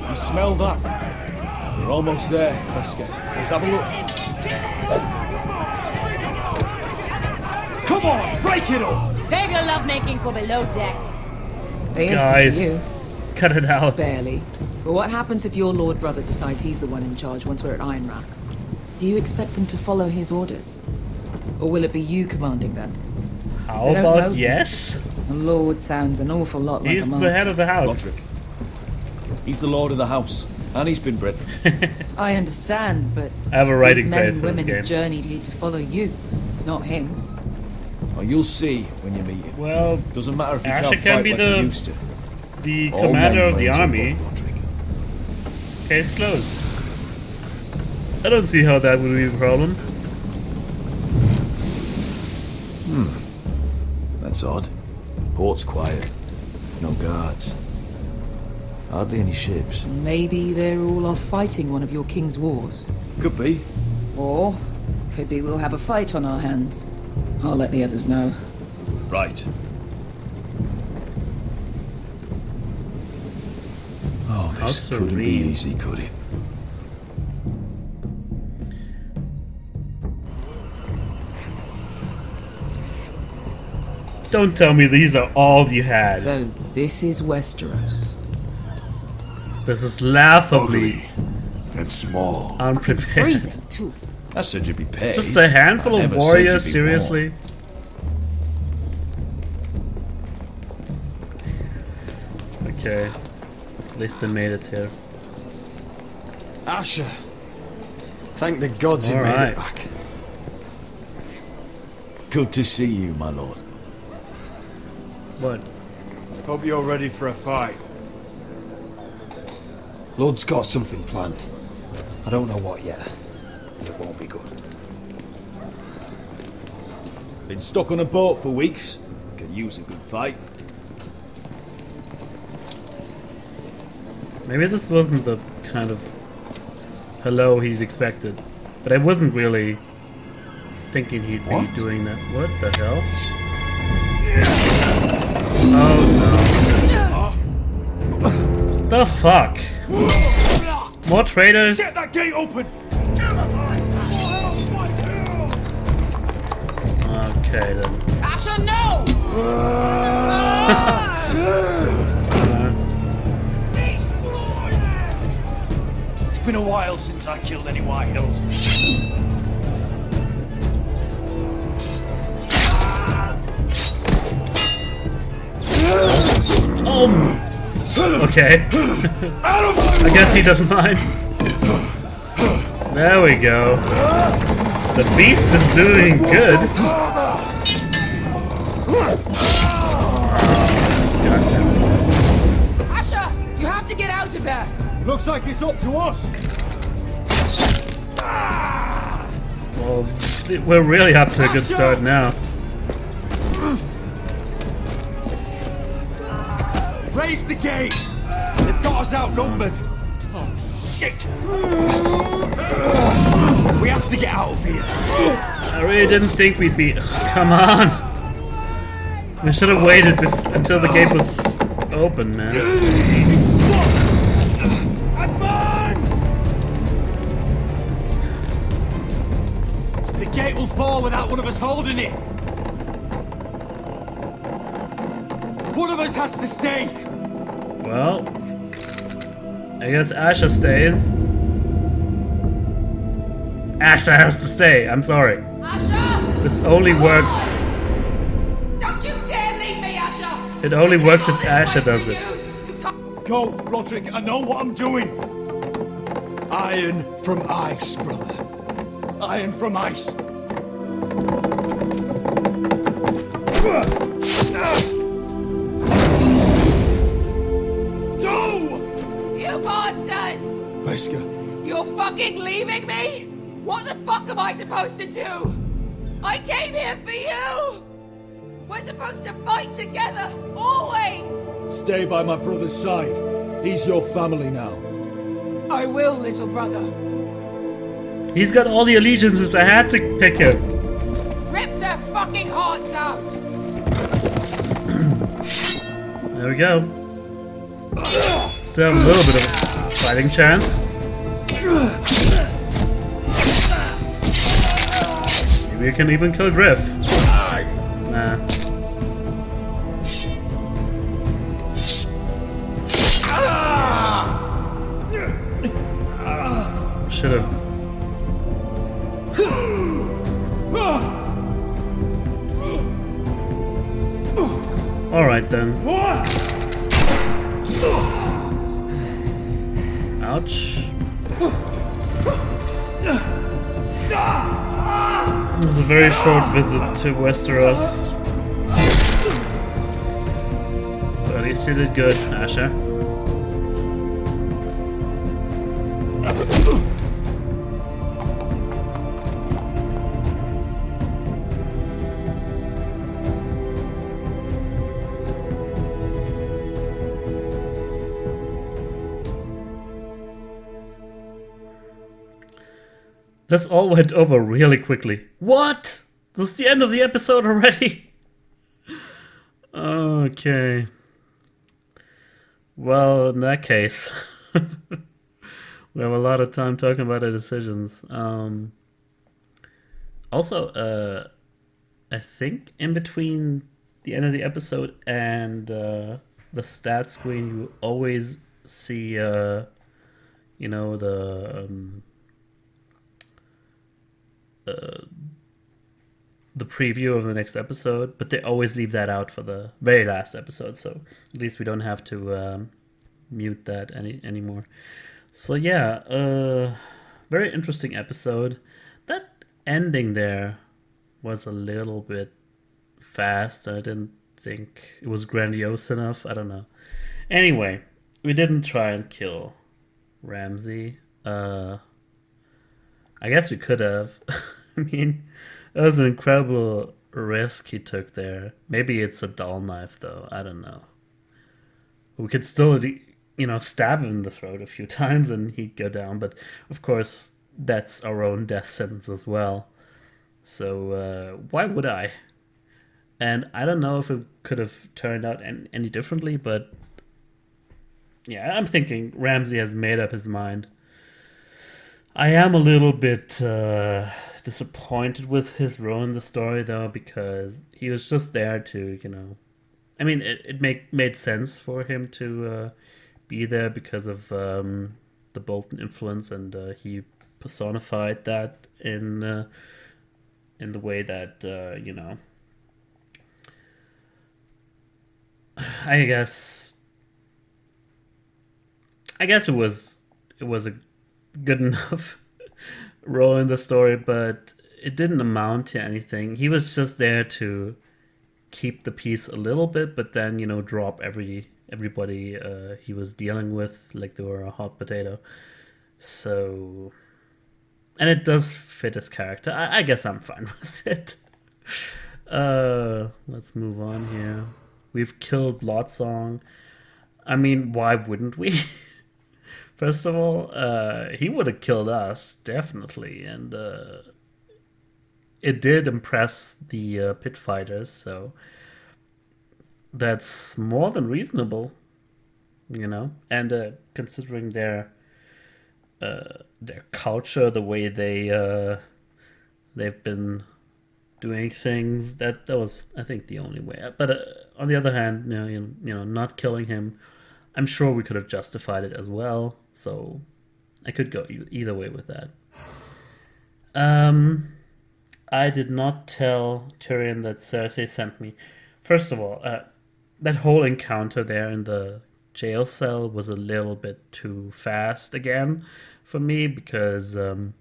You smell that? We're almost there. Let's have a look. Come on, break it up! Save your lovemaking for below deck. They listen Guys, to you. cut it out. Barely. But what happens if your Lord Brother decides he's the one in charge once we're at Ironrath? Do you expect them to follow his orders? Or will it be you commanding them? How They don't about know. yes? A lord sounds an awful lot like He's a master. the head of the house. Roderick. He's the lord of the house, and he's been bred. I understand, but I have a writing these men credit and for this women game. have journeyed here to follow you, not him. Oh, you'll see when you meet him. Well, Doesn't matter if you Asher can't can fight be like the- you used to. the All commander men of the learn to army. love Roderick. Case closed. I don't see how that would be a problem. That's odd. Port's quiet. No guards. Hardly any ships. Maybe they're all off fighting one of your king's wars. Could be. Or could be we'll have a fight on our hands. I'll let the others know. Right. Oh, How this couldn't be serene. easy, could it? Don't tell me these are all you had. So this is Westeros. This is laughably Ugly and small. unprepared. Freezing too. I said you'd be paid. Just a handful I of never said warriors, you'd be seriously? Okay. At least they made it here. Asher. Thank the gods you made Alright. it back. Good to see you, my lord. What? Hope you're ready for a fight. Lord's got something planned. I don't know what yet. But it won't be good. Been stuck on a boat for weeks. Could use a good fight. Maybe this wasn't the kind of hello he'd expected. But I wasn't really thinking he'd be What? doing that. What the hell? Oh no. The fuck? More traitors? Get that gate open! Okay then. Asher, no! It's been a while since I killed any White Hills. Okay. I guess he doesn't mind. There we go. The beast is doing good. Asher, you have to get out of there! Looks like it's up to us. Well, we're really up to a good start now. Raise the gate! They've got us outnumbered. Oh, shit! We have to get out of here. I really didn't think we'd be... Come on! We should have waited until the gate was open, man. Advance! The gate will fall without one of us holding it. One of us has to stay. Well, I guess Asher stays. Asher has to stay. I'm sorry. Asher! This only works. Don't you dare leave me, Asher! It only I works came if all this Asher way for does it. you. You can't... Go, Roderick. I know what I'm doing. Iron from ice, brother. Iron from ice. Go! You bastard! Beskar. You're fucking leaving me? What the fuck am I supposed to do? I came here for you! We're supposed to fight together, always! Stay by my brother's side. He's your family now. I will, little brother. He's got all the allegiances. I had to pick him. Rip their fucking hearts out! There we go. Still have a little bit of fighting chance. Maybe you can even kill Griff. Nah. Should've. Alright then. Ouch. It was a very short visit to Westeros. But at least you did good, Asher. This all went over really quickly. What? This is the end of the episode already? Okay. Well, in that case, we have a lot of time talking about our decisions. Also, I think in between the end of the episode and the stat screen, you always see, you know, the preview of the next episode, but they always leave that out for the very last episode, so at least we don't have to mute that anymore. So yeah, very interesting episode. That ending there was a little bit fast. I didn't think it was grandiose enough. I don't know. Anyway, we didn't try and kill Ramsay. I guess we could have. I mean, that was an incredible risk he took there. Maybe it's a dull knife, though. I don't know. We could still, you know, stab him in the throat a few times and he'd go down. But, of course, that's our own death sentence as well. So, why would I? And I don't know if it could have turned out any differently, but... yeah, I'm thinking Ramsay has made up his mind. I am a little bit disappointed with his role in the story, though, because he was just there to, you know... I mean, it made sense for him to be there because of the Bolton influence, and he personified that in the way that, you know... I guess it was a good enough role in the story, but it didn't amount to anything. He was just there to keep the peace a little bit, but then, you know, drop everybody he was dealing with like they were a hot potato. So, and it does fit his character. I guess I'm fine with it. Let's move on here. We've killed Blotsong. I mean, why wouldn't we? First of all, he would have killed us, definitely, and it did impress the pit fighters, so that's more than reasonable, you know. And considering their culture, the way they've been doing things, that was, I think, the only way. But on the other hand, you know, not killing him, I'm sure we could have justified it as well. So I could go either way with that. I did not tell Tyrion that Cersei sent me. First of all, that whole encounter there in the jail cell was a little bit too fast again for me, because I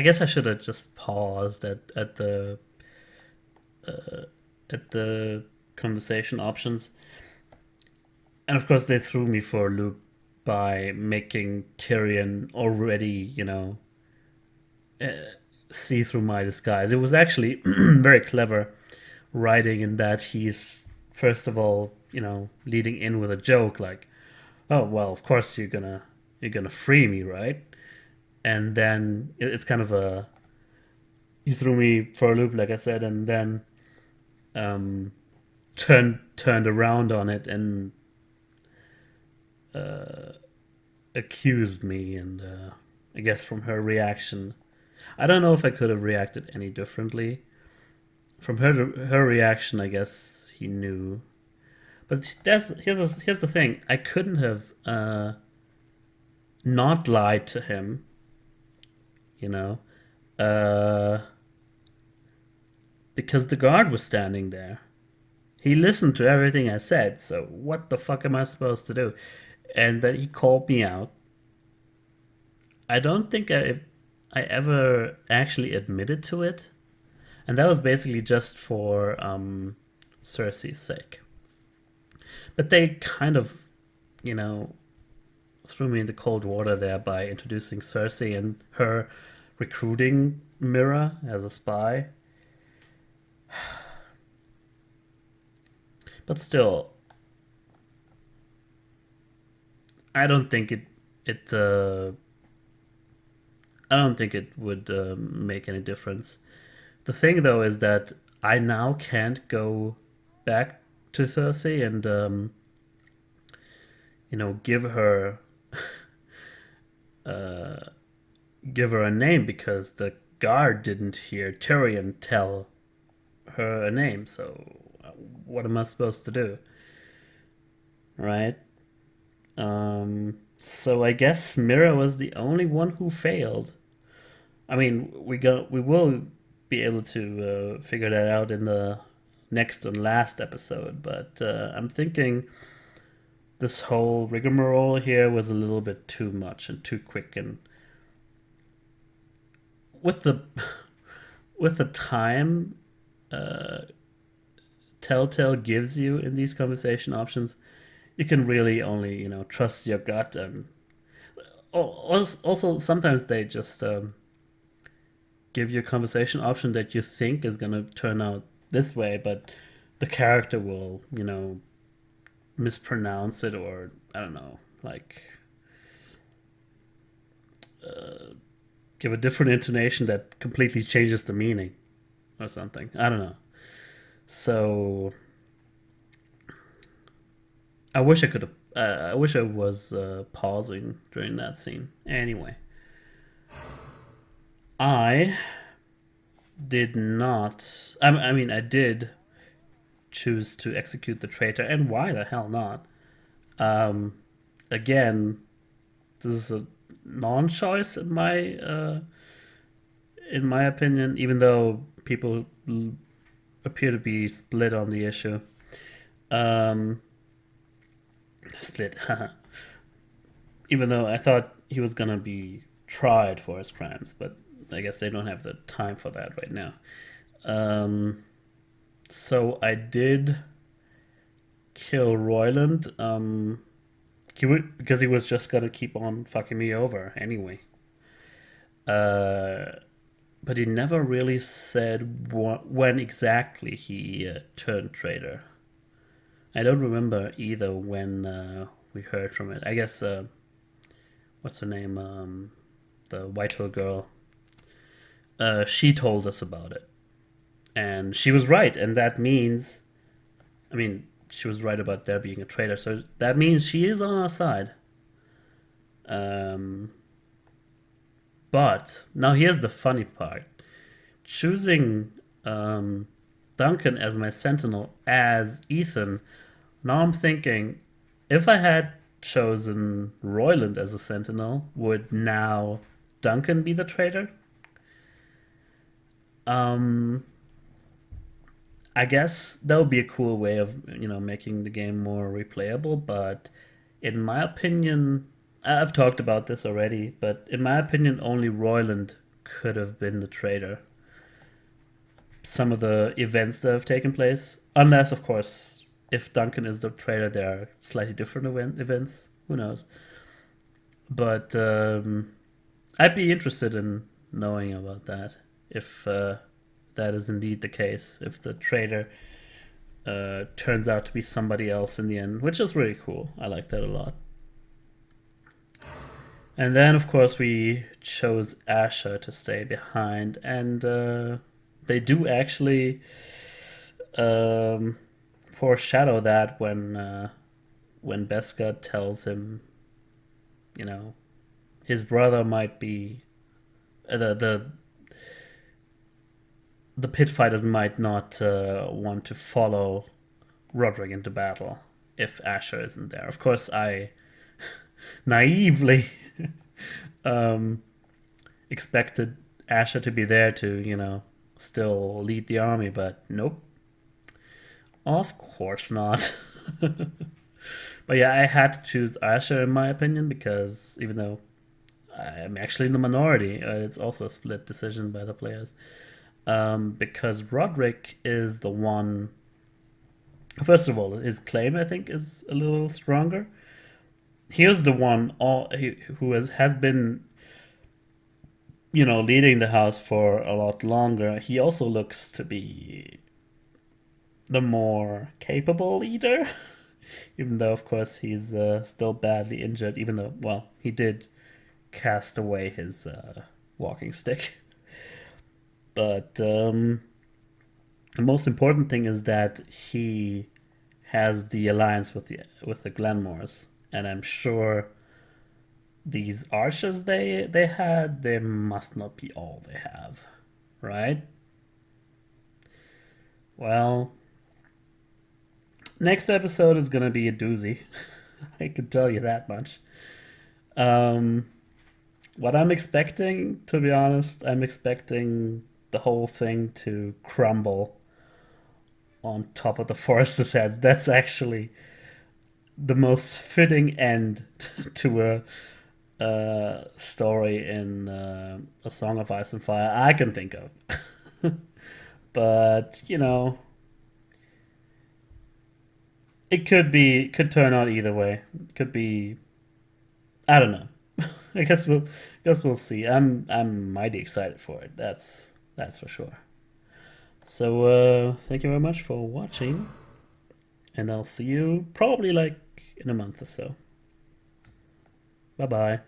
guess I should have just paused at the conversation options. And of course they threw me for a loop by making Tyrion already, you know, see through my disguise. It was actually very clever writing in that he's, first of all, you know, leading in with a joke like, oh, well, of course you're gonna free me, right? And then it's kind of he threw me for a loop, like I said, and then turned around on it and accused me, and I guess from her reaction, I don't know if I could have reacted any differently. From her reaction, I guess he knew. But here's the thing: I couldn't have not lied to him. You know, because the guard was standing there. He listened to everything I said. So what the fuck am I supposed to do? And then he called me out. I don't think I ever actually admitted to it. And that was basically just for Cersei's sake. But they kind of, you know, threw me into cold water there by introducing Cersei and her recruiting Mira as a spy. But still, I don't think it would make any difference. The thing, though, is that I now can't go back to Cersei and, give her a name, because the guard didn't hear Tyrion tell her a name. So what am I supposed to do? Right? So I guess Mira was the only one who failed. I mean, we will be able to figure that out in the next and last episode, but I'm thinking this whole rigmarole here was a little bit too much and too quick, and with the time Telltale gives you in these conversation options, you can really only trust your gut. And also sometimes they just give you a conversation option that you think is going to turn out this way, but the character will mispronounce it, or I don't know, like give a different intonation that completely changes the meaning or something. I don't know. So I wish I could have. I wish I was pausing during that scene. Anyway, I did not. I mean, I did choose to execute the traitor, and why the hell not? Again, this is a non-choice in my opinion, even though people appear to be split on the issue. Split. Even though I thought he was gonna be tried for his crimes, but I guess they don't have the time for that right now. So I did kill Royland, because he was just gonna keep on fucking me over anyway. But he never really said when exactly he turned traitor. I don't remember either when we heard from it. I guess, what's her name? The Whitehall girl. She told us about it. And she was right, and that means... I mean, she was right about there being a traitor, so that means she is on our side. But, now here's the funny part. Choosing Duncan as my sentinel as Ethan, now I'm thinking, if I had chosen Royland as a sentinel, would now Duncan be the traitor? I guess that would be a cool way of, making the game more replayable, but in my opinion, I've talked about this already, but in my opinion, only Royland could have been the traitor. Some of the events that have taken place, unless, of course, if Duncan is the traitor, there are slightly different events. Who knows? But I'd be interested in knowing about that, if that is indeed the case, if the traitor turns out to be somebody else in the end, which is really cool. I like that a lot. And then, of course, we chose Asher to stay behind, and they do actually foreshadow that when Beskar tells him, you know, his brother might be the pit fighters might not want to follow Roderick into battle if Asher isn't there. Of course, I naively expected Asher to be there to, you know, still lead the army, but nope. Of course not. But yeah, I had to choose Asher in my opinion because even though I'm actually in the minority, it's also a split decision by the players. Because Roderick is the one. First of all, his claim I think is a little stronger. He is the one who has been, you know, leading the house for a lot longer. He also looks to be the more capable leader, even though of course he's still badly injured. Even though, well, he did cast away his walking stick. But the most important thing is that he has the alliance with the Glenmores, and I'm sure these archers they must not be all they have, right? Well, next episode is gonna be a doozy. I can tell you that much. What I'm expecting, to be honest, I'm expecting the whole thing to crumble on top of the Foresters' heads. That's actually the most fitting end to a story in A Song of Ice and Fire I can think of. But, you know, it could turn out either way. It could be, I don't know. I guess we'll see. I'm mighty excited for it. That's for sure. So thank you very much for watching, and I'll see you probably like in a month or so. Bye bye.